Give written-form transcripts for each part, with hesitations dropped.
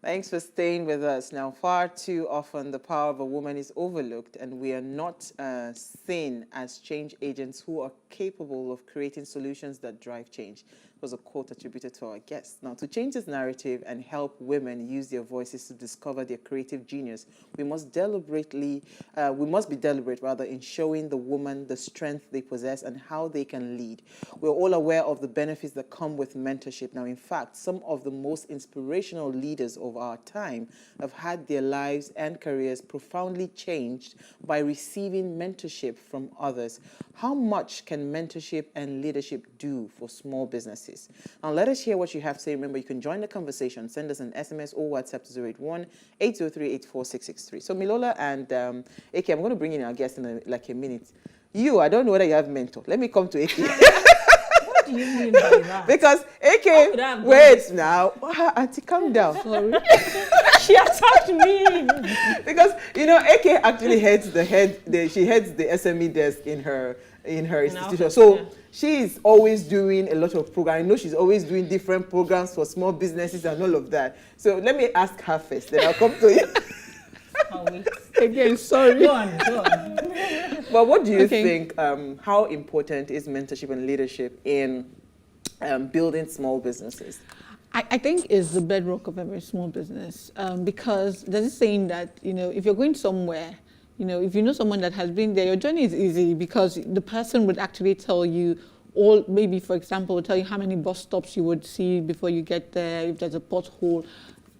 Thanks for staying with us. Now, far too often, the power of a woman is overlooked, and we are not seen as change agents who are capable of creating solutions that drive change. It was a quote attributed to our guest. Now, to change this narrative and help women use their voices to discover their creative genius, we must be deliberate in showing the woman the strength they possess and how they can lead. We're all aware of the benefits that come with mentorship. Now, in fact, some of the most inspirational leaders of our time have had their lives and careers profoundly changed by receiving mentorship from others. How much can mentorship and leadership do for small businesses? Now, let us hear what you have to say. Remember, you can join the conversation. Send us an SMS or WhatsApp to 081-803-84663. So, Milola and AK, I'm going to bring in our guest in a minute. I don't know whether you have mentor. Let me come to AK. What do you mean by that? Because AK, wait now. Auntie, calm down. Sorry. She attacked me. Because, AK actually heads she heads the SME desk in her institution. So she's always doing a lot of programs. I know she's always doing different programs for small businesses and all of that. So let me ask her first, then I'll come to you. Again, sorry. Go on. But what do you think, how important is mentorship and leadership in building small businesses? I think it's the bedrock of every small business because there's a saying that, if you're going somewhere, if you know someone that has been there, your journey is easy because the person would actually tell you maybe, for example, will tell you how many bus stops you would see before you get there, if there's a pothole.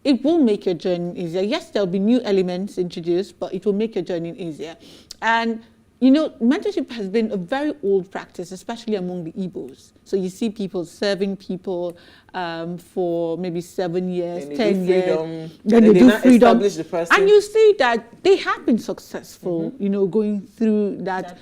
It will make your journey easier. Yes, there'll be new elements introduced, but it will make your journey easier. And mentorship has been a very old practice, especially among the Igbos. So you see people serving people for maybe 7 years, 10 years. Then they do freedom. The person. And you see that they have been successful, going through that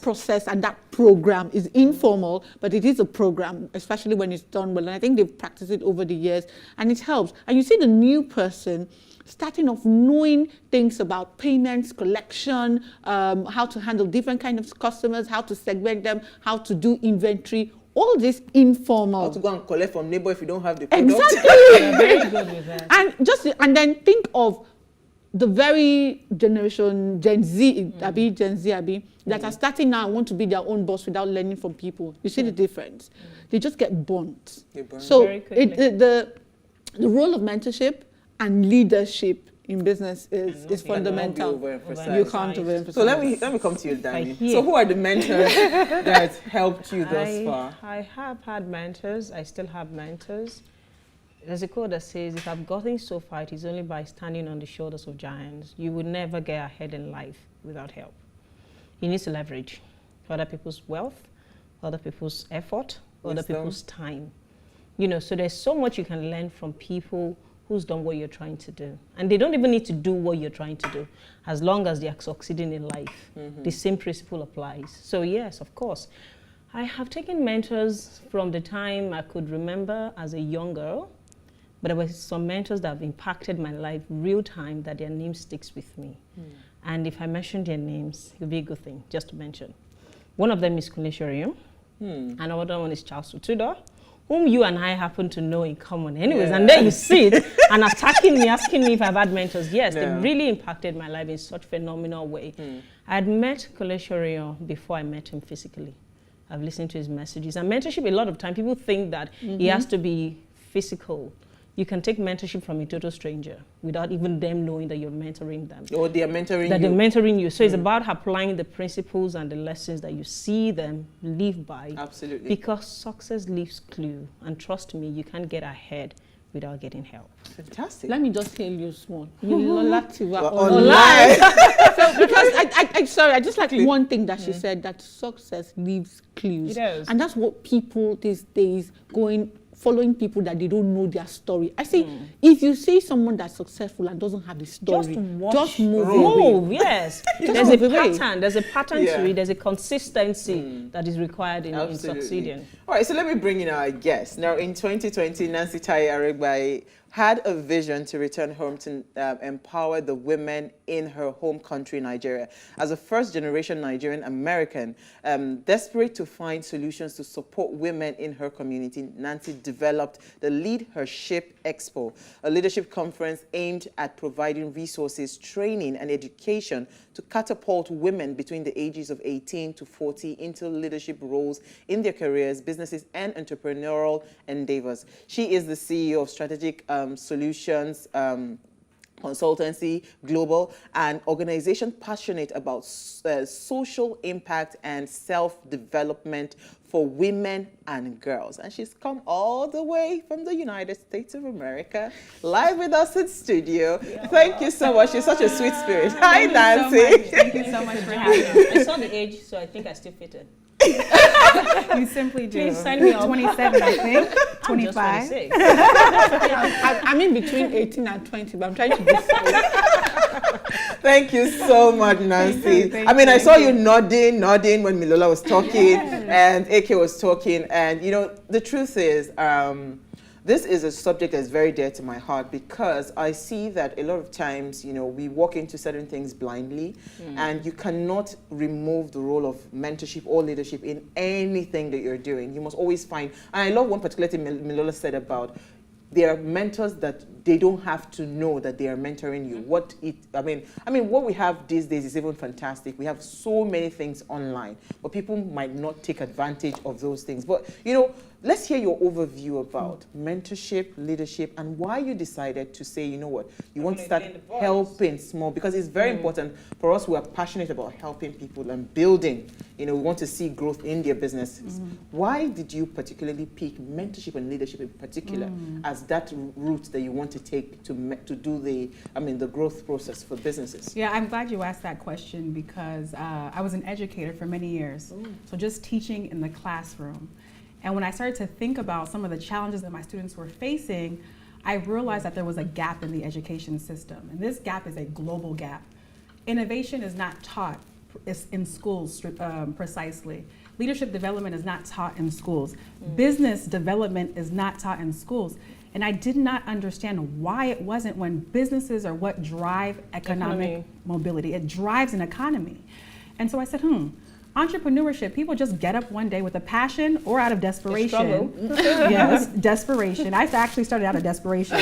process, and that program is informal, but it is a program, especially when it's done well. And I think they've practiced it over the years, and it helps. And you see the new person starting off knowing things about payments, collection, how to handle different kinds of customers, how to segment them, how to do inventory, all this informal. How to go and collect from neighbor if you don't have the product. Exactly. Very good with that. And then think of the very generation, Gen Z, that are starting now and want to be their own boss without learning from people. You see the difference? They just get burnt. So the role of mentorship and leadership in business is fundamental. You can't overemphasize. So let me come to you, Danny. So who are the mentors that helped you thus far? I have had mentors. I still have mentors. There's a quote that says, if I've gotten so far, it is only by standing on the shoulders of giants. You will never get ahead in life without help. You need to leverage other people's wealth, other people's effort, other people's time. So there's so much you can learn from people who's done what you're trying to do. And they don't even need to do what you're trying to do, as long as they are succeeding in life. The same principle applies. So yes, of course. I have taken mentors from the time I could remember as a young girl, but there were some mentors that have impacted my life real time that their name sticks with me. And if I mention their names, it would be a good thing just to mention. One of them is Kunle Shorium, another one is Charles Utudo, whom you and I happen to know in common anyways. And then you sit and attacking me, asking me if I've had mentors. Yes, they really impacted my life in such a phenomenal way. I had met Kunle Shorium before I met him physically. I've listened to his messages. And mentorship, a lot of time, people think that it has to be physical. You can take mentorship from a total stranger without even them knowing that you're mentoring them. Or they are mentoring you. That they're mentoring you. So it's about applying the principles and the lessons that you see them live by. Absolutely. Because success leaves clue. And trust me, you can't get ahead without getting help. Fantastic. Let me just tell you small. Online. So because I just like one thing that she said, that success leaves clues. It does. And that's what people these days following people that they don't know their story. I say, if you see someone that's successful and doesn't have the story, just move. Yes. There's a pattern. There's a pattern to it. There's a consistency that is required in succeeding. All right, so let me bring in our guest. Now, in 2020, Nancy Tai Aregbai had a vision to return home to empower the women in her home country, Nigeria. As a first-generation Nigerian American, desperate to find solutions to support women in her community, Nancy developed the Lead Her Ship Expo, a leadership conference aimed at providing resources, training, and education to catapult women between the ages of 18 to 40 into leadership roles in their careers, businesses, and entrepreneurial endeavors. She is the CEO of Strategic Solutions Consultancy Global, an organization passionate about social impact and self-development for women and girls. And she's come all the way from the United States of America, live with us in studio. Yeah. Thank you so much. She's such a sweet spirit. Hi, Nancy. Thank you so much for having me. I saw the age, so I think I still fit in. You simply do. Please sign me up. 27, I think. 25. I'm in between 18 and 20, but I'm trying to decide. Thank you so much, Nancy. I saw you nodding when Milola was talking and AK was talking. And, you know, the truth is, this is a subject that's very dear to my heart because I see that a lot of times, you know, we walk into certain things blindly and you cannot remove the role of mentorship or leadership in anything that you're doing. You must always find, and I love one particular thing Milola said about there are mentors that they don't have to know that they are mentoring you. What we have these days is even fantastic. We have so many things online, but people might not take advantage of those things. But, you know, let's hear your overview about mentorship, leadership, and why you decided to say, you know what, you want to start helping small, because it's very important for us who are passionate about helping people and building. You know, we want to see growth in their businesses. Why did you particularly pick mentorship and leadership in particular as that route that you want to take to do the growth process for businesses? Yeah, I'm glad you asked that question because I was an educator for many years. So just teaching in the classroom. And when I started to think about some of the challenges that my students were facing, I realized that there was a gap in the education system. And this gap is a global gap. Innovation is not taught in schools precisely. Leadership development is not taught in schools. Business development is not taught in schools. And I did not understand why it wasn't, when businesses are what drive economic mobility. It drives an economy. And so I said, entrepreneurship, people just get up one day with a passion or out of desperation. Yes, desperation. I actually started out of desperation.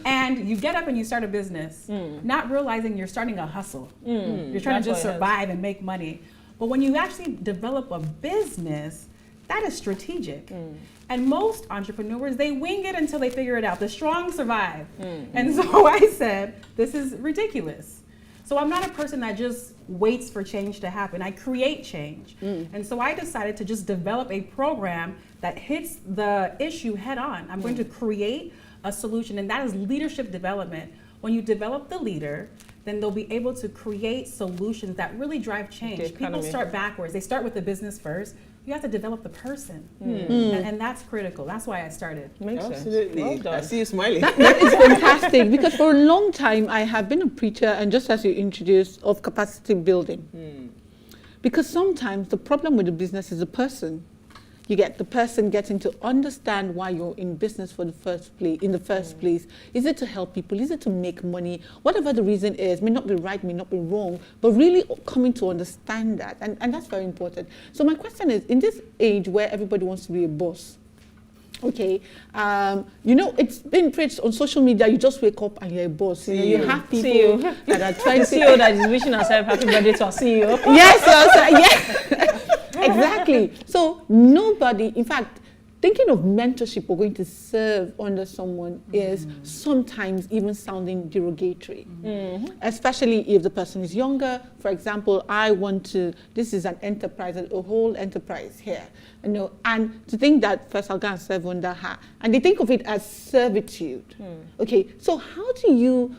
And you get up and you start a business, not realizing you're starting a hustle. You're trying to just survive and make money. But when you actually develop a business, that is strategic. And most entrepreneurs, they wing it until they figure it out. The strong survive. And so I said, this is ridiculous. So I'm not a person that just waits for change to happen. I create change. And so I decided to just develop a program that hits the issue head on. I'm going to create a solution, and that is leadership development. When you develop the leader, then they'll be able to create solutions that really drive change. People start backwards. They start with the business first. You have to develop the person. And that's critical. That's why I started. Makes Absolutely. sense. Well I see you smiling. That is fantastic because for a long time I have been a preacher, and just as you introduced, of capacity building. Because sometimes the problem with the business is the person. You get the person getting to understand why you're in business in the first place. Is it to help people? Is it to make money? Whatever the reason is, may not be right, may not be wrong, but really coming to understand that. And that's very important. So my question is, in this age where everybody wants to be a boss, okay, you know, it's been preached on social media, you just wake up and you're a boss. You have people that are trying to... CEO that is wishing herself happy birthday to our CEO. Yes, exactly. So nobody, in fact, thinking of mentorship or going to serve under someone is sometimes even sounding derogatory, especially if the person is younger. For example, this is an enterprise, a whole enterprise here, you know, and to think that first I'll go and serve under her, and they think of it as servitude. Okay, so how do you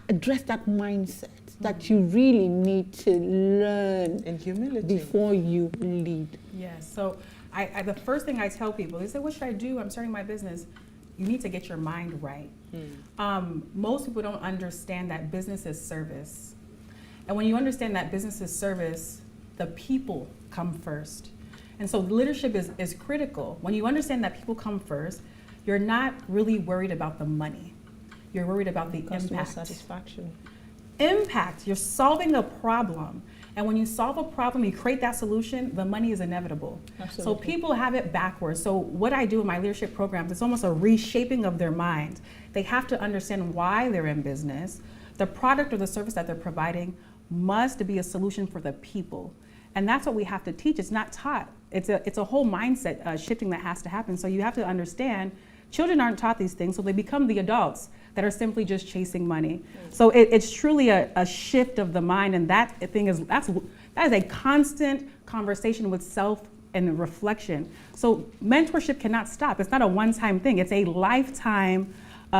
address that mindset that you really need to learn in humility before you lead? Yes, so the first thing I tell people, they say, what should I do? I'm starting my business. You need to get your mind right. Most people don't understand that business is service. And when you understand that business is service, the people come first. And so leadership is critical. When you understand that people come first, you're not really worried about the money. You're worried about the Customer impact. satisfaction. Impact. You're solving a problem. And when you solve a problem, you create that solution, the money is inevitable. Absolutely. So people have it backwards. So what I do in my leadership programs, it's almost a reshaping of their mind. They have to understand why they're in business. The product or the service that they're providing must be a solution for the people. And that's what we have to teach. It's not taught. It's a whole mindset shifting that has to happen. So you have to understand, children aren't taught these things, so they become the adults that are simply just chasing money. So it's truly a shift of the mind, and that is a constant conversation with self and reflection. So mentorship cannot stop. It's not a one-time thing. It's a lifetime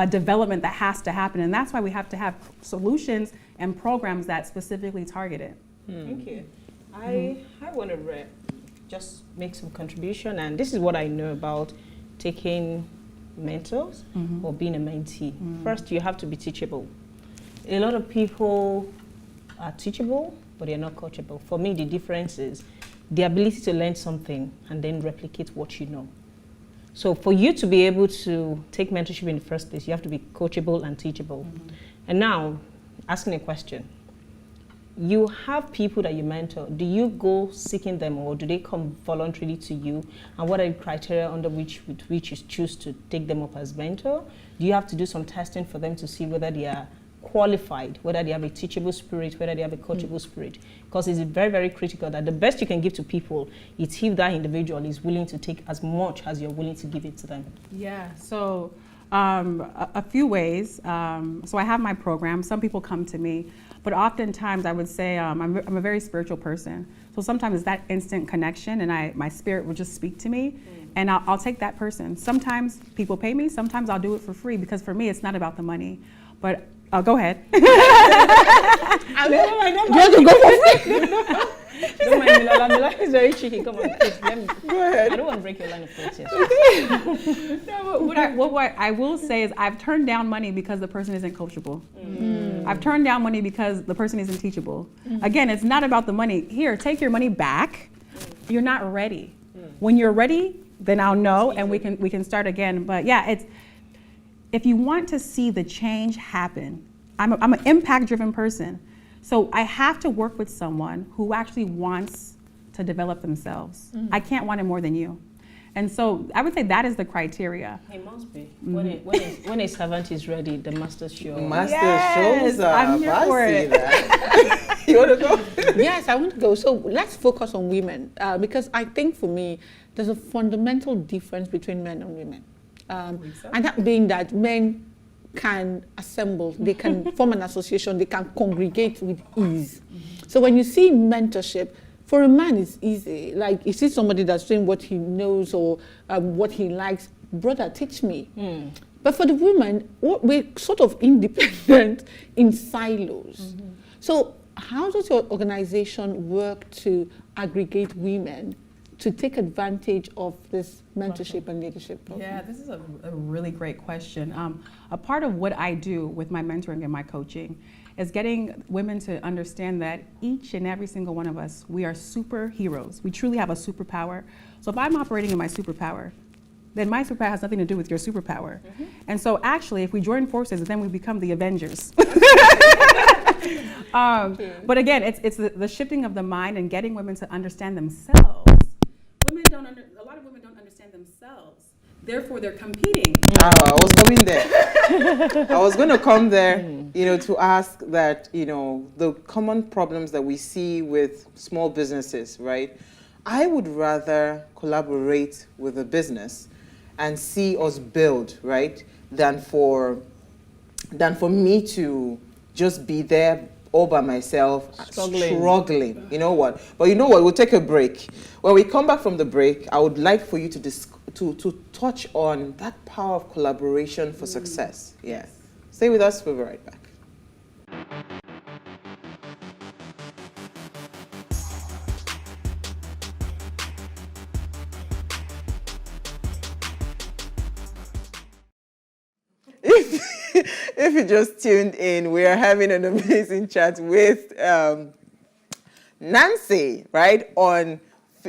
development that has to happen, and that's why we have to have solutions and programs that specifically target it. Thank you. I want to just make some contribution, and this is what I know about taking mentors or being a mentee. First, you have to be teachable. A lot of people are teachable, but they're not coachable. For me, the difference is the ability to learn something and then replicate what you know. So for you to be able to take mentorship in the first place, you have to be coachable and teachable. And now, asking a question. You have people that you mentor. Do you go seeking them, or do they come voluntarily to you? And what are the criteria under which you choose to take them up as mentor? Do you have to do some testing for them to see whether they are qualified, whether they have a teachable spirit, whether they have a coachable spirit? Because it's very, very critical that the best you can give to people is if that individual is willing to take as much as you're willing to give it to them. Yeah, so a few ways. So I have my program. Some people come to me, but oftentimes I would say I'm a very spiritual person. So sometimes it's that instant connection, and my spirit will just speak to me, and I'll take that person. Sometimes people pay me. Sometimes I'll do it for free, because for me it's not about the money. But go ahead. You want to go for free? Don't mind Mila. Mila is very cheeky. Come on, please, let me. Go ahead. I don't want to break your line of thought yet. No, what I will say is I've turned down money because the person isn't coachable. I've turned down money because the person isn't teachable. Again, it's not about the money. Here, take your money back. You're not ready. When you're ready, then I'll know, and we can start again. But yeah, if you want to see the change happen, I'm an impact-driven person. So I have to work with someone who actually wants to develop themselves. I can't want it more than you. And so I would say that is the criteria. It must be. When a servant is ready, the master shows. Master shows up. I'm here for it. That. You want to go? Yes, I want to go. So let's focus on women, because I think for me, there's a fundamental difference between men and women. And that being that men can assemble, they can form an association, they can congregate with ease. So when you see mentorship, for a man it's easy. Like, you see somebody that's doing what he knows or what he likes, brother, teach me. But for the woman, we're sort of independent in silos. So how does your organization work to aggregate women to take advantage of this mentorship and leadership program? Yeah, this is a really great question. A part of what I do with my mentoring and my coaching is getting women to understand that each and every single one of us, we are superheroes. We truly have a superpower. So if I'm operating in my superpower, then my superpower has nothing to do with your superpower. And so actually, if we join forces, then we become the Avengers. But again, it's the shifting of the mind and getting women to understand themselves. A lot of women don't understand themselves. Therefore, they're competing. I was coming there. I was going to come there, to ask that, the common problems that we see with small businesses, right? I would rather collaborate with a business and see us build, right, than for me to just be there all by myself, struggling. You know what? But you know what? We'll take a break. When we come back from the break, I would like for you to touch on that power of collaboration for success. Yeah. Stay with us. We'll be right back. If you just tuned in, we are having an amazing chat with Nancy, right, on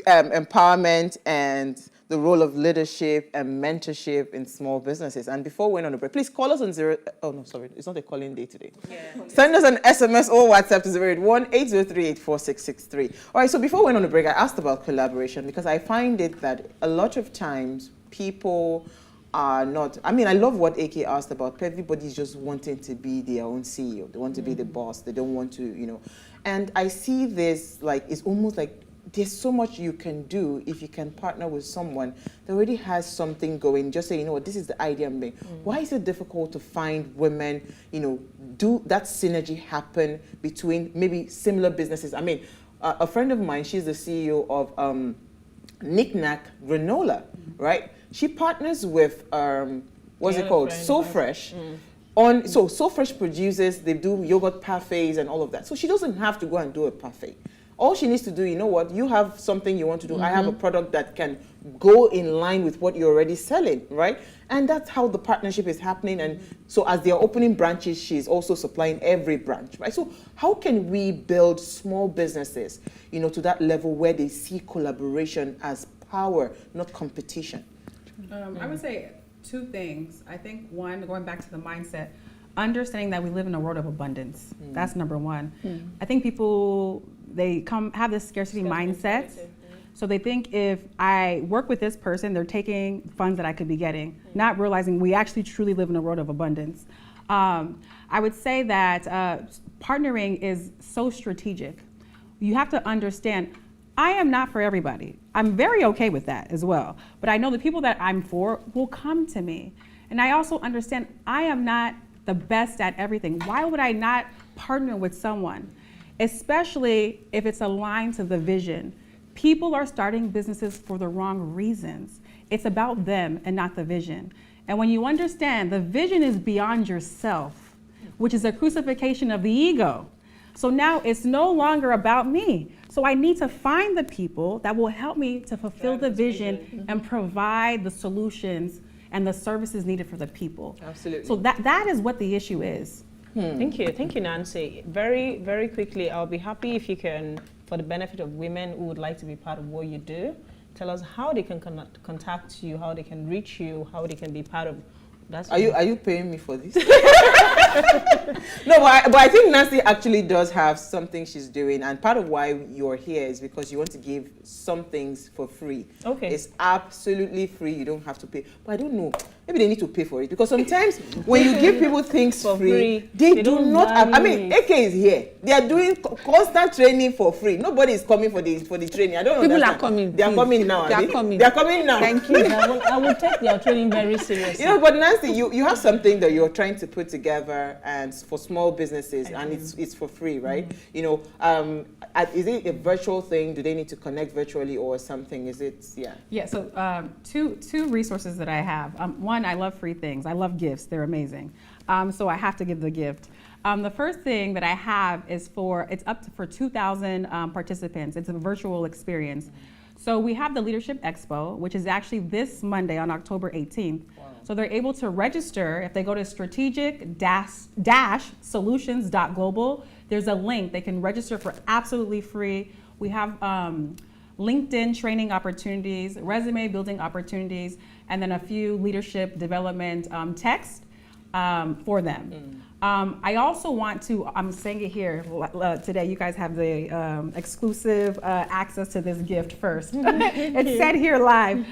empowerment and the role of leadership and mentorship in small businesses. And before we went on a break, please call us on it's not a calling day today. Yeah. Send us an SMS or WhatsApp to 081-8038-4663. All right, so before we went on a break, I asked about collaboration because I find it that a lot of times people are not, I mean, I love what AK asked about. Everybody's just wanting to be their own CEO. They want to be the boss. They don't want to, and I see this like, it's almost like there's so much you can do if you can partner with someone that already has something going. Just say, this is the idea I'm making. Why is it difficult to find women, do that synergy happen between maybe similar businesses? I mean, a friend of mine, she's the CEO of Knick-Knack Granola, right? She partners with, what's it called? So Fresh. So Fresh produces, they do yogurt parfaits and all of that. So she doesn't have to go and do a parfait. All she needs to do, you have something you want to do. I have a product that can go in line with what you're already selling, right? And that's how the partnership is happening. And so as they're opening branches, she's also supplying every branch, right? So how can we build small businesses, to that level where they see collaboration as power, not competition? I would say two things. I think one, going back to the mindset, understanding that we live in a world of abundance. That's number one. I think people, they have this scarcity mindset. So they think if I work with this person, they're taking funds that I could be getting, not realizing we actually truly live in a world of abundance. I would say that partnering is so strategic. You have to understand, I am not for everybody. I'm very okay with that as well. But I know the people that I'm for will come to me. And I also understand I am not the best at everything. Why would I not partner with someone? Especially if it's aligned to the vision. People are starting businesses for the wrong reasons. It's about them and not the vision. And when you understand the vision is beyond yourself, which is a crucifixion of the ego. So now it's no longer about me. So I need to find the people that will help me to fulfill the vision and provide the solutions and the services needed for the people. Absolutely. So that is what the issue is. Thank you, Nancy. Very, very quickly, I'll be happy if you can, for the benefit of women who would like to be part of what you do, tell us how they can contact you, how they can reach you, how they can be part of. Are you paying me for this? No, but I think Nancy actually does have something she's doing, and part of why you're here is because you want to give some things for free. Okay. It's absolutely free. You don't have to pay. But I don't know. Maybe they need to pay for it because sometimes when you give people things for free, they do not have. I mean, AK is here. They are doing constant training for free. Nobody is coming for the training. I don't know. People are coming. They are coming now. They are coming. They are coming now. Thank you. I will take your training very seriously. But Nancy, you have something that you're trying to put together and for small businesses, and it's for free, right? Is it a virtual thing? Do they need to connect virtually or something? Is it Yeah. So two resources that I have. One, I love free things. I love gifts. They're amazing. So I have to give the gift. The first thing that I have is it's up for 2,000 participants. It's a virtual experience. So we have the Leadership Expo, which is actually this Monday on October 18th. Wow. So they're able to register if they go to strategic-solutions.global. There's a link. They can register for absolutely free. We have LinkedIn training opportunities, resume building opportunities, and then a few leadership development texts for them. I also want to, I'm saying it here today, you guys have the exclusive access to this gift first. It's said here live.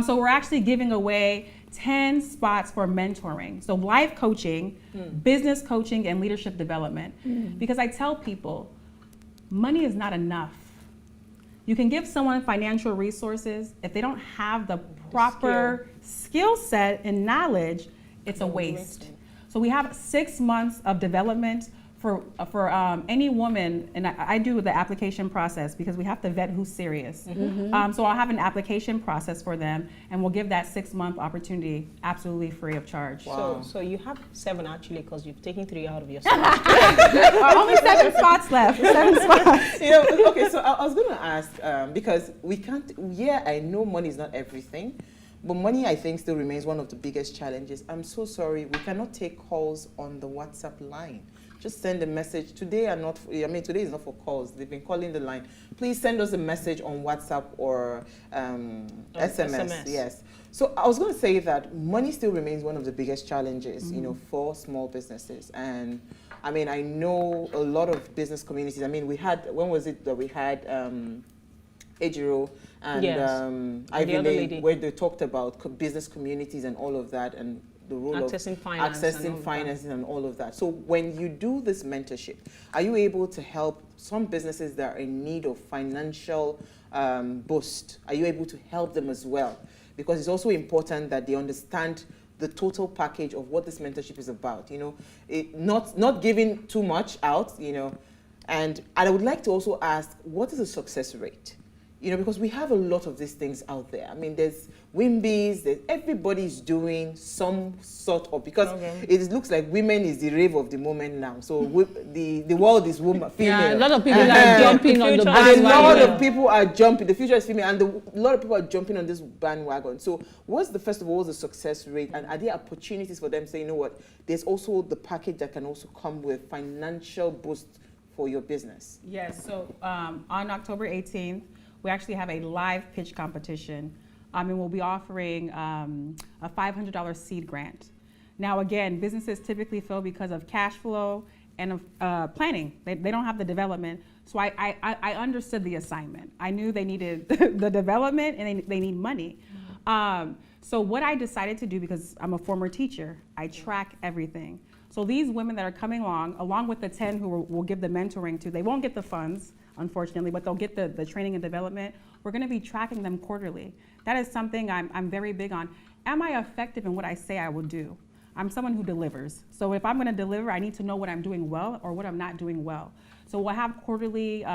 So we're actually giving away 10 spots for mentoring. So life coaching, business coaching, and leadership development. Because I tell people, money is not enough. You can give someone financial resources. If they don't have the proper skill set and knowledge, it's a waste. So we have 6 months of development for any woman, and I do the application process because we have to vet who's serious. So I'll have an application process for them, and we'll give that 6-month opportunity absolutely free of charge. Wow. So you have 7 actually, because you've taken 3 out of your spots. Only 7 spots left. 7 spots. Okay. So I was going to ask because we can't. Yeah, I know money is not everything. But money, I think, still remains one of the biggest challenges. I'm so sorry, we cannot take calls on the WhatsApp line. just send a message. Today is not for calls. They've been calling the line. Please send us a message on WhatsApp or SMS. Yes. So I was going to say that money still remains one of the biggest challenges, for small businesses. And I mean, I know a lot of business communities. I mean, when was it that we had Ejiro and Ivy Lane, where they talked about business communities and all of that, and the role accessing of finance accessing finances and all of that. So when you do this mentorship, are you able to help some businesses that are in need of financial boost? Are you able to help them as well? Because it's also important that they understand the total package of what this mentorship is about. Not giving too much out. And I would like to also ask, what is the success rate? Because we have a lot of these things out there. I mean, there's Wimbies, everybody's doing some sort of, because it looks like women is the rave of the moment now. So the world is female. Yeah, a lot of people are jumping on the bandwagon. A lot of people are jumping. The future is female, and a lot of people are jumping on this bandwagon. So what's the success rate, and are there opportunities for them to say, you know what, there's also the package that can also come with financial boost for your business? Yes, so on October 18th, we actually have a live pitch competition, and we'll be offering a $500 seed grant. Now, again, businesses typically fail because of cash flow and of planning. They don't have the development. So I understood the assignment. I knew they needed the development and they need money. So what I decided to do, because I'm a former teacher, I track everything. So these women that are coming along with the 10 who we'll give the mentoring to, they won't get the funds, unfortunately, but they'll get the training and development. We're gonna be tracking them quarterly. That is something I'm very big on. Am I effective in what I say I will do? I'm someone who delivers. So if I'm gonna deliver, I need to know what I'm doing well or what I'm not doing well. So we'll have quarterly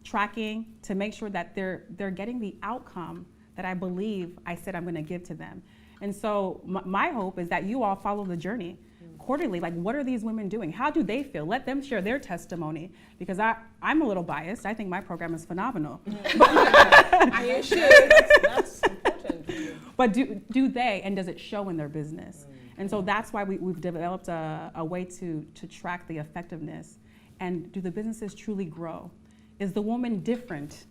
tracking to make sure that they're getting the outcome that I believe I said I'm gonna give to them. And so my hope is that you all follow the journey quarterly. Like, what are these women doing? How do they feel? Let them share their testimony, because I'm a little biased. I think my program is phenomenal. I should. That's important. But do they, and does it show in their business? And so that's why we've developed a way to track the effectiveness. And do the businesses truly grow? Is the woman different?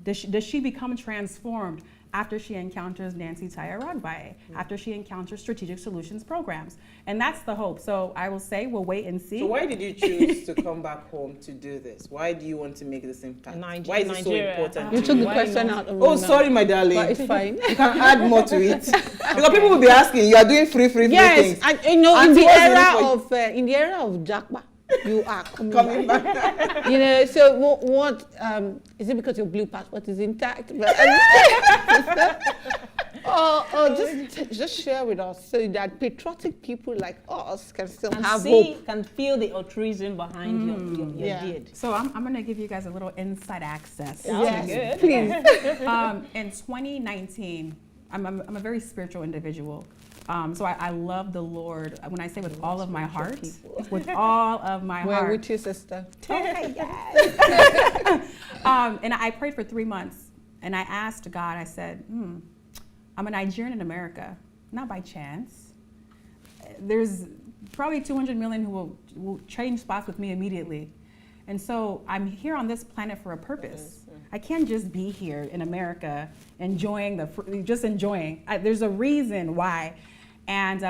Does she become transformed after she encounters Nancy Tayaragbaye, after she encounters strategic solutions programs? And that's the hope. So I will say, we'll wait and see. So why did you choose to come back home to do this? Why do you want to make this impact? Why is it so important? You took the question out of sorry, my darling. But it's fine. You can add more to it. Because people will be asking, you are doing free things. Yes, and in the era of Jackba, you are coming back. So what is it, because your blue passport is intact? Just share with us so that patriotic people like us can still have hope. Can feel the altruism behind your deed. So I'm going to give you guys a little inside access. Yes, please. In 2019, I'm a very spiritual individual. So I love the Lord. When I say with all of my heart, with all of my heart. We're with you, sister. Okay, yes. And I prayed for 3 months, and I asked God, I said, I'm a Nigerian in America, not by chance. There's probably 200 million who will change spots with me immediately. And so I'm here on this planet for a purpose. I can't just be here in America enjoying there's a reason why. And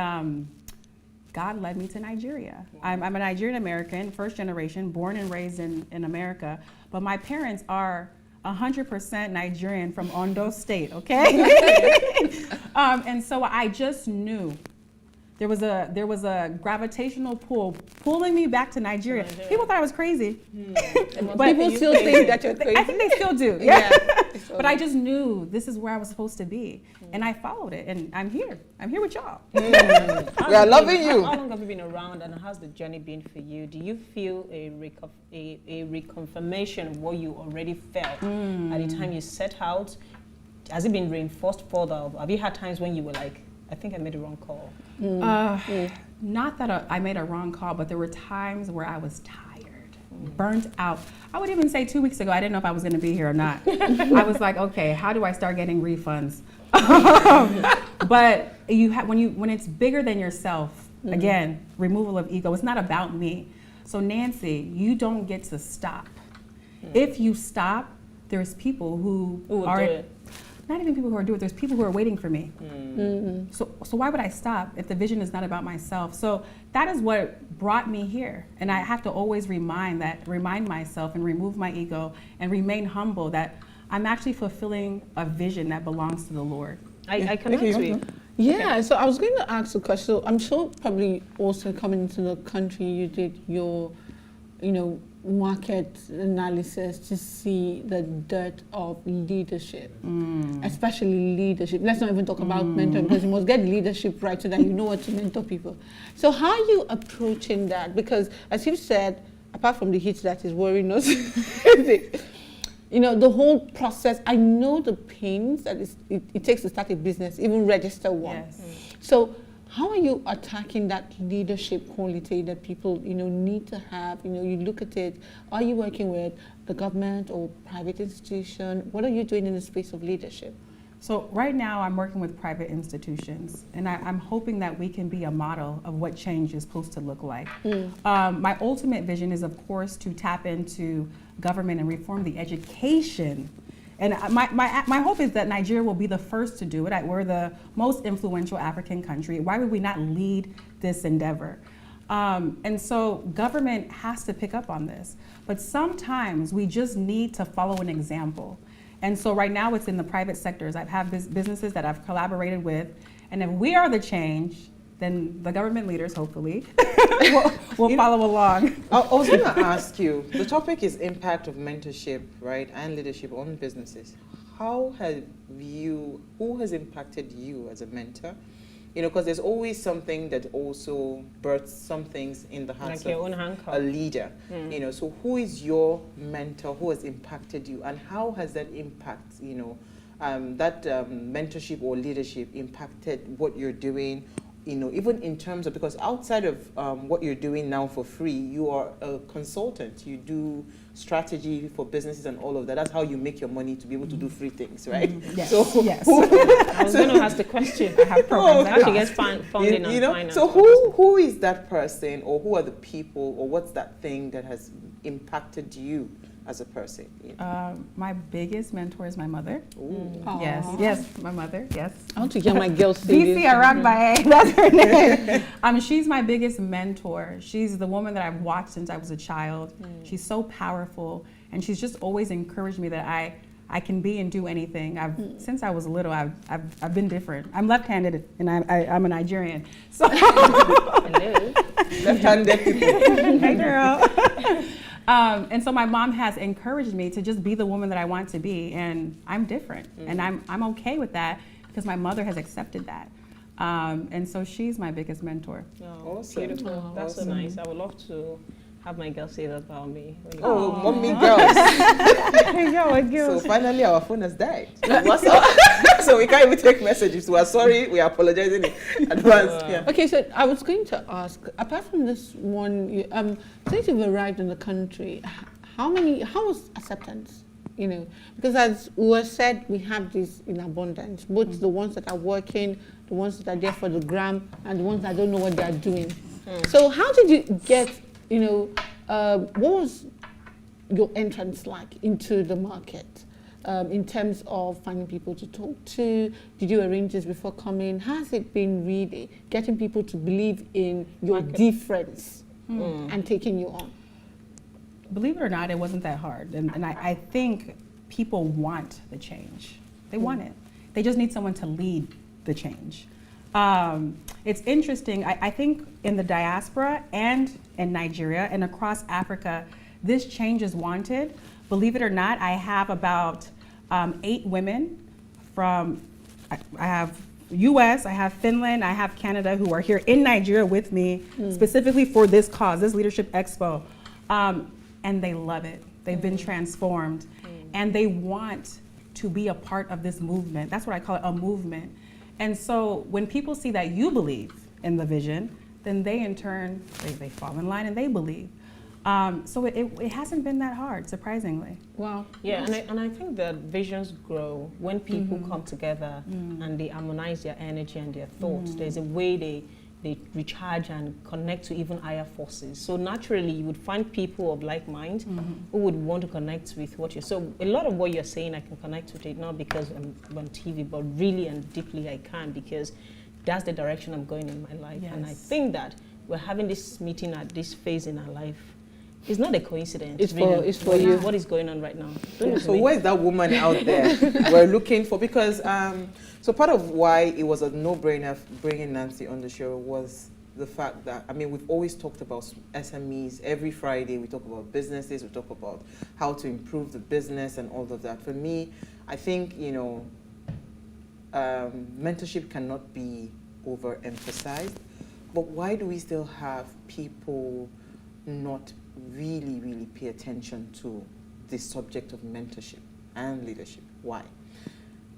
God led me to Nigeria. I'm a Nigerian American, first generation, born and raised in America, but my parents are 100% Nigerian from Ondo State, okay? And so I just knew there was a gravitational pull pulling me back to Nigeria. People thought I was crazy. But people still think that you're crazy. I think they still do. Yeah. But I just knew this is where I was supposed to be. And I followed it, and I'm here. I'm here with y'all. We are loving you. How long have you been around, and how's the journey been for you? Do you feel a reconfirmation of what you already felt at the time you set out? Has it been reinforced further? Have you had times when you were like, I think I made a wrong call? Not that I made a wrong call, but there were times where I was tired, burnt out. I would even say 2 weeks ago, I didn't know if I was going to be here or not. I was like, okay, how do I start getting refunds? But when it's bigger than yourself, again, removal of ego. It's not about me. So Nancy, you don't get to stop. If you stop, there's people who Who will are do it? not even people who are doing it. There's people who are waiting for me. So why would I stop if the vision is not about myself? So that is what brought me here, and I have to always remind myself and remove my ego and remain humble that I'm actually fulfilling a vision that belongs to the Lord. I connect with you. Yeah, so I was going to ask a question. So I'm sure probably also coming into the country, you did your, market analysis to see the dirt of leadership, especially leadership. Let's not even talk about mentoring, because you must get leadership right so that you know what to mentor people. So how are you approaching that? Because as you said, apart from the heat that is worrying us, the whole process, I know the pains that it takes to start a business, even register one. Yes. So how are you attacking that leadership quality that people, need to have? You look at it, are you working with the government or private institution? What are you doing in the space of leadership? So right now I'm working with private institutions, and I'm hoping that we can be a model of what change is supposed to look like. My ultimate vision is, of course, to tap into government and reform the education. And my hope is that Nigeria will be the first to do it. We're the most influential African country. Why would we not lead this endeavor? And so government has to pick up on this. But sometimes we just need to follow an example. And so right now it's in the private sectors. I have businesses that I've collaborated with. And if we are the change, then the government leaders, hopefully, will follow along. I was going to ask you, the topic is impact of mentorship, right, and leadership on businesses. Who has impacted you as a mentor? Because there's always something that also births some things in the hearts Like your of own handcuff. a leader. So who is your mentor? Who has impacted you? And how has that impact, mentorship or leadership impacted what you're doing? Even in terms of, because outside of what you're doing now for free, you are a consultant. You do strategy for businesses and all of that. That's how you make your money to be able to do free things, right? Yes. So Yes. I was going to ask the question. I have programs. How she gets funding and finance. So who is that person, or who are the people, or what's that thing that has impacted you as a person? My biggest mentor is my mother. Aww. Yes, my mother, yes. I want to hear my girl say DC this. Aragbae, that's her name. She's my biggest mentor. She's the woman that I've watched since I was a child. She's so powerful, and she's just always encouraged me that I can be and do anything. Since I was little, I've been different. I'm left-handed, and I'm a Nigerian. So Hello. Left-handed people. hey, girl. And so my mom has encouraged me to just be the woman that I want to be, and I'm different, and I'm okay with that because my mother has accepted that, and so she's my biggest mentor. Oh, Awesome. beautiful. That's so Awesome. nice. I would love to have my girl say that about me. Oh, mommy girls. Yeah, girls. So finally our phone has died. What's up? So we can't even take messages. We are sorry. We are apologizing in advance. Yeah. Okay, so I was going to ask, apart from this one, since you've arrived in the country, how was acceptance? Because as was said, we have this in abundance, both the ones that are working, the ones that are there for the gram, and the ones that don't know what they are doing. So how did you get, what was your entrance like into the market? In terms of finding people to talk to? Did you arrange this before coming? How has it been really getting people to believe in your difference and taking you on? Believe it or not, it wasn't that hard. And I think people want the change. They want it. They just need someone to lead the change. It's interesting. I think in the diaspora and in Nigeria and across Africa, this change is wanted. Believe it or not, I have about 8 women from, I have US, I have Finland, I have Canada who are here in Nigeria with me specifically for this cause, this Leadership Expo. And they love it. They've been transformed and they want to be a part of this movement. That's what I call it, a movement. And so when people see that you believe in the vision, then they in turn, they fall in line and they believe. So it hasn't been that hard, surprisingly. Wow. Yeah, and I think that visions grow when people come together and they harmonize their energy and their thoughts. There's a way they recharge and connect to even higher forces. So naturally, you would find people of like mind who would want to connect with what you're. So a lot of what you're saying, I can connect with it, not because I'm on TV, but really and deeply I can, because that's the direction I'm going in my life. Yes. And I think that we're having this meeting at this phase in our life. It's not a coincidence. It's really. for you. What is going on right now? So where's that woman out there we're looking for? Because so part of why it was a no-brainer bringing Nancy on the show was the fact that, I mean, we've always talked about SMEs. Every Friday we talk about businesses, we talk about how to improve the business and all of that. For me, I think, you know, mentorship cannot be overemphasized, but why do we still have people not really pay attention to the subject of mentorship and leadership? Why?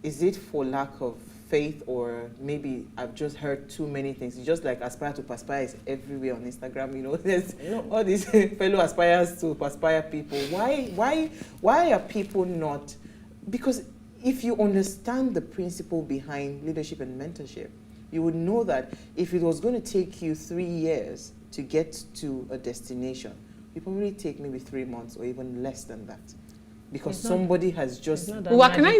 Is it for lack of faith, or maybe I've just heard too many things? It's just like Aspire to Perspire is everywhere on Instagram, you know, there's all these fellow aspires to perspire people. Why are people not? Because if you understand the principle behind leadership and mentorship, you would know that if it was going to take you 3 years to get to a destination, you probably take maybe 3 months or even less than that, because somebody has just. Well, can I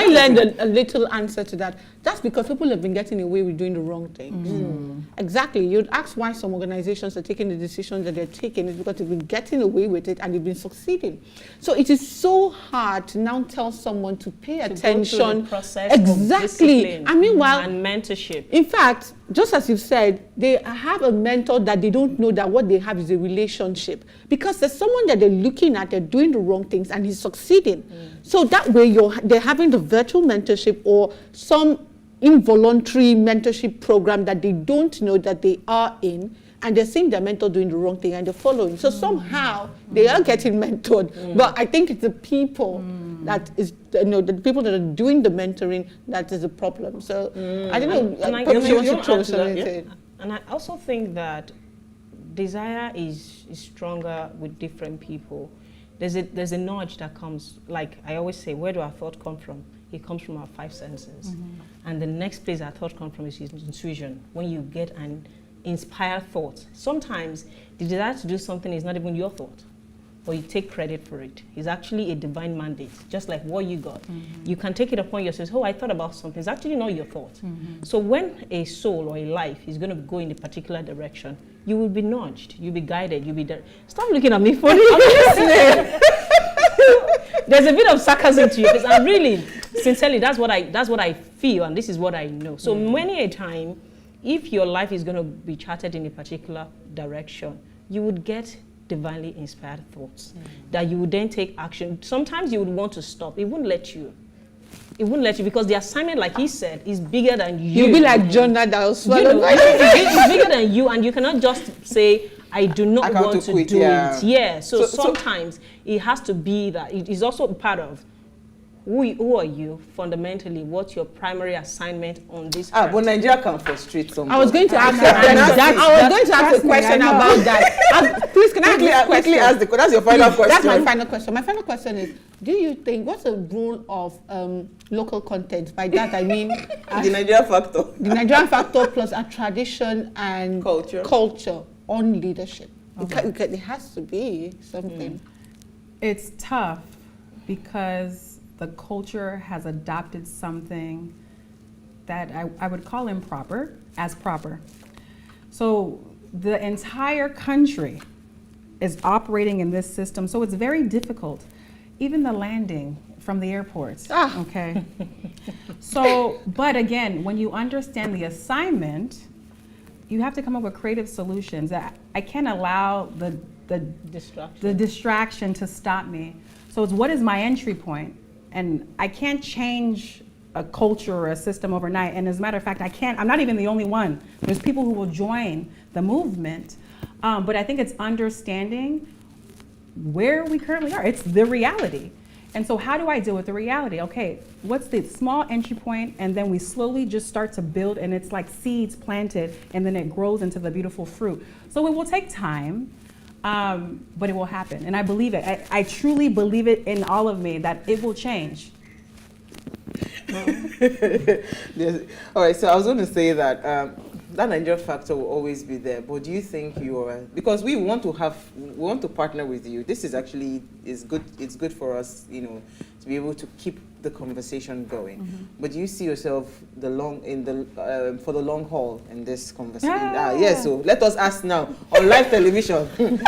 lend a little answer to that? That's because people have been getting away with doing the wrong things. Exactly. You'd ask why some organizations are taking the decisions that they're taking. It's because they've been getting away with it and they've been succeeding. So it is so hard to now tell someone to pay attention. Go through the process exactly. Of and meanwhile, and mentorship. In fact, just as you've said, they have a mentor that they don't know that what they have is a relationship, because there's someone that they're looking at, they're doing the wrong things and he's succeeding. So that way they're having the virtual mentorship or some involuntary mentorship program that they don't know that they are in, and they're seeing their mentor doing the wrong thing and they're following. So somehow they are getting mentored. But I think it's the people that is, you know, the people that are doing the mentoring that is a problem. So I don't know. And I perhaps you want to throw add to that, something yeah. to it. And I also think that desire is stronger with different people. There's a nudge that comes, like I always say, where do our thought come from? It comes from our 5 senses. And the next place our thought comes from is intuition. When you get an inspired thought, sometimes the desire to do something is not even your thought, but you take credit for it. It's actually a divine mandate, just like what you got. You can take it upon yourself. Oh, I thought about something. It's actually not your thought. So when a soul or a life is going to go in a particular direction, you will be nudged, you'll be guided, you'll be there. Stop looking at me funny. I'm listening. There's a bit of sarcasm to you, because I'm really, sincerely, that's what I feel, and this is what I know. So many a time, if your life is going to be charted in a particular direction, you would get divinely inspired thoughts that you would then take action. Sometimes you would want to stop. It wouldn't let you. It wouldn't let you, because the assignment, like he said, is bigger than you. You'll be like Jonah that was swallowed. It's bigger than you, and you cannot just say, I do not want to quit, do yeah. it. Yeah, so sometimes it has to be that. It is also part of who are you fundamentally, what's your primary assignment on this earth. But Nigeria can frustrate somebody. I was going to ask a question about that. Please, can I ask this question? Quickly ask the question. That's your final question. That's my final question. My final question is, do you think, what's the role of local content? By that I mean the Nigerian factor. The Nigerian factor plus our tradition and culture on leadership. It has to be something. It's tough because the culture has adopted something that I would call improper as proper. So the entire country is operating in this system, so it's very difficult. Even the landing from the airport, okay? So, but again, when you understand the assignment, you have to come up with creative solutions. I can't allow the distraction to stop me. So it's, what is my entry point? And I can't change a culture or a system overnight. And as a matter of fact, I'm not even the only one. There's people who will join the movement. But I think it's understanding where we currently are. It's the reality. And so how do I deal with the reality? Okay, what's the small entry point? And then we slowly just start to build, and it's like seeds planted, and then it grows into the beautiful fruit. So it will take time. But it will happen, and I believe it. I truly believe it in all of me that it will change. All right, so I was going to say that that Nigerian factor will always be there. But do you think you're, because we want to partner with you. This is actually good. It's good for us, you know, to be able to keep the conversation going. But do you see yourself for the long haul in this conversation? Yes. So let us ask now on live television,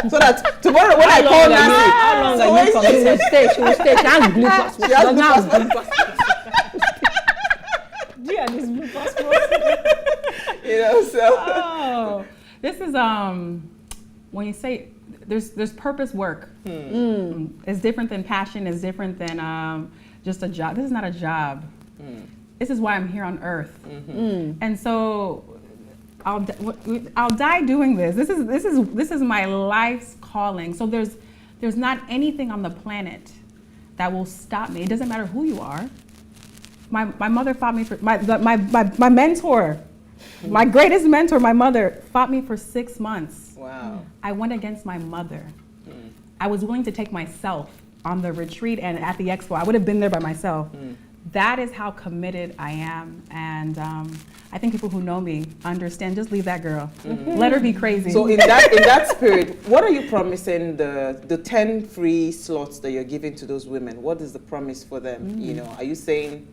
so that tomorrow when I call Nancy, how long are you committed? She will stay. She has blue passport. She has blue passport. Yeah, this blue passport. You know, so. Oh, this is when you say there's purpose work. It's different than passion. It's different than just a job. This is not a job. This is why I'm here on earth. And so I'll die doing this. This is my life's calling. So there's not anything on the planet that will stop me. It doesn't matter who you are. My mother fought me for my mentor. My greatest mentor, my mother, fought me for 6 months. Wow. I went against my mother. I was willing to take myself on the retreat and at the expo. I would have been there by myself. That is how committed I am. And I think people who know me understand, just leave that girl. Let her be crazy. So in that spirit, what are you promising the 10 free slots that you're giving to those women? What is the promise for them? You know, are you saying?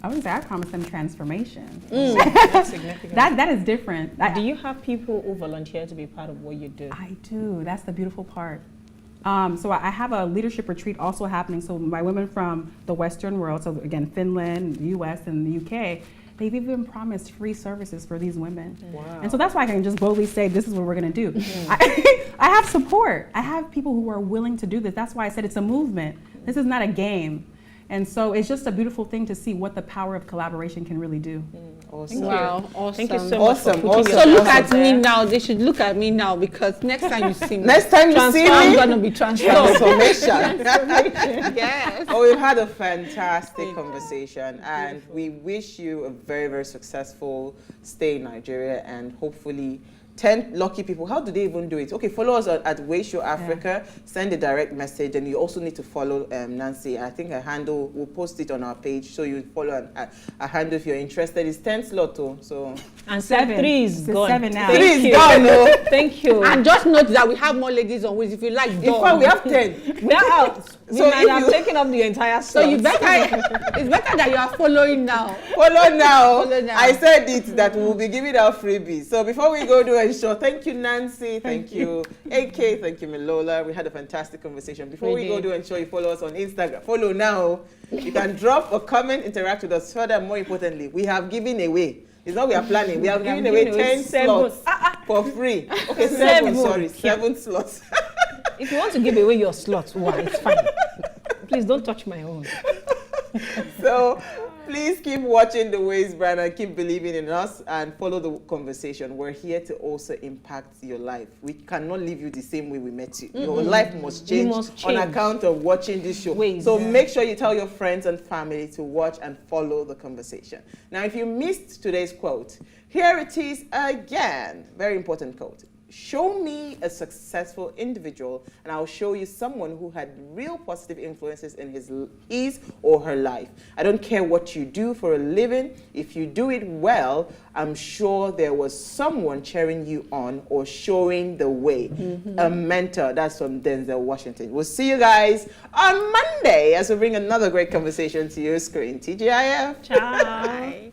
I wouldn't say I promise them transformation. That's significant. That is different. Do you have people who volunteer to be part of what you do? I do. That's the beautiful part. So I have a leadership retreat also happening. So my women from the Western world, so again, Finland, US, and the UK, they've even promised free services for these women. Wow. And so that's why I can just boldly say, this is what we're gonna do. I have support. I have people who are willing to do this. That's why I said it's a movement. This is not a game. And so it's just a beautiful thing to see what the power of collaboration can really do. Awesome. Wow, awesome. Thank you so Awesome, much. awesome. So look at me now. They should look at me now, because next time you see me, Next time you see I'm me, gonna be transformed. transformation. Yes. Oh, we've had a fantastic conversation, and we wish you a very, very successful stay in Nigeria, and hopefully 10 lucky people. How do they even do it? Okay, follow us at Way Show Africa. Send a direct message, and you also need to follow Nancy. I think her handle, we'll post it on our page, so you follow a handle if you're interested. It's 10 slot, so. And 7. 3 is It's gone. 7 now. 3 is gone, no. Thank you. And just note that we have more ladies on wheels if you like. In fact, we have 10. They're out. We So might if have you- taken up the entire So slot. you better, it's better that you are following now. Follow now. Follow now. I said it that we'll be giving out freebies. So before we go do a show, thank you, Nancy. Thank you, AK. Thank you, Milola. We had a fantastic conversation. Before we go do a show, you follow us on Instagram. Follow now. You can drop a comment, interact with us. Further, more importantly, we have given away. It's not we are planning. We have given away 10 slots for free. Okay, 7. Sorry, 7 slots. If you want to give away your slot, why, it's fine. Please don't touch my own. So please keep watching The Ways brand and keep believing in us and follow the conversation. We're here to also impact your life. We cannot leave you the same way we met you. Your life must change, on account of watching this show. So make sure you tell your friends and family to watch and follow the conversation. Now, if you missed today's quote, here it is again. Very important quote. Show me a successful individual, and I'll show you someone who had real positive influences in his or her life. I don't care what you do for a living. If you do it well, I'm sure there was someone cheering you on or showing the way. A mentor. That's from Denzel Washington. We'll see you guys on Monday as we bring another great conversation to your screen. TGIF. Ciao.